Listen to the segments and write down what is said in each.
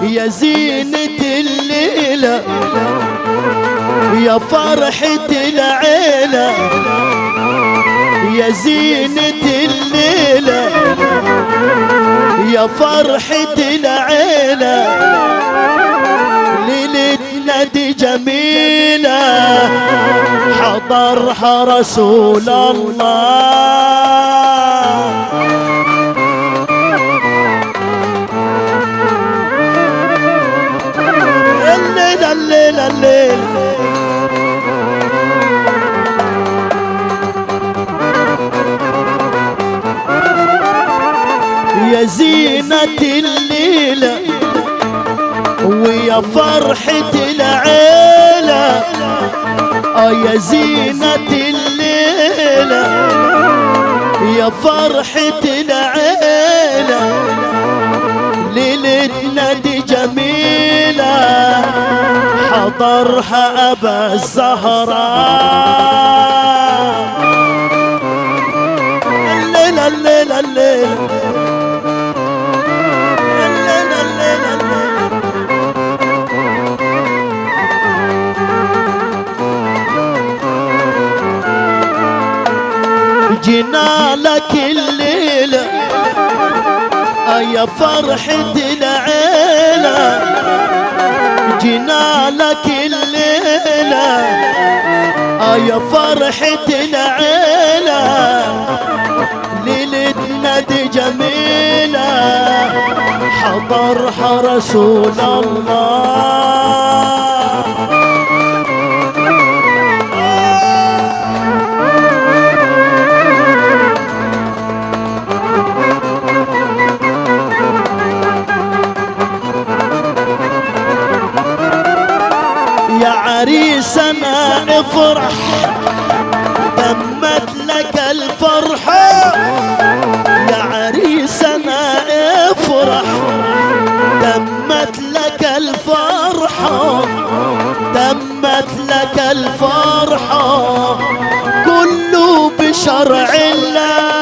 يا زينة الليلة يا فرحة العيلة يا زينة الليلة يا فرحة العيلة ليلتنا دي جميلة حضرها رسول الله. الليلة الليلة الليلة يا زينة الليلة ويا فرحة العيلة يا زينة الليلة يا فرحة العيلة ليلتنا دي جميلة حضرها أبا الزهراء. الليلة الليلة الليلة جينا لك الليلة يا فرحة العيلة جينا لك الليلة يا فرحة العيلة ليلتنا دي جميلة حضرها رسول الله. يا عريسنا افرح تمت لك الفرحة يا عريسنا افرح تمت لك الفرحة تمت لك الفرحة كله بشرع الله.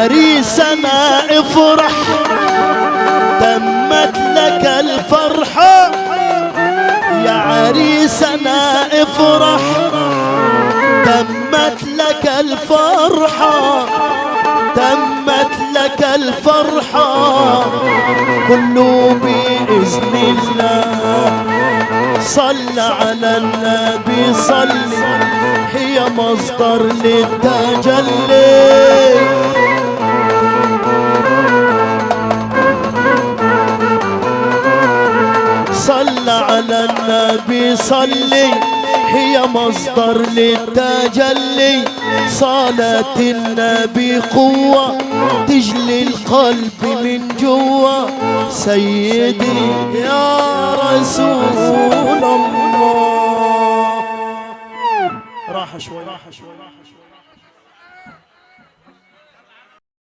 عريسنا افرح تمت لك الفرحة يا عريسنا افرح تمت لك الفرحة تمت لك الفرحة كله بإذن الله. صل على النبي صل هي مصدر للتجلي. صل على النبي صلي هي مصدر للتجلي. صلاة النبي قوة تجلي القلب من جوا سيدي يا رسول الله. راح شوي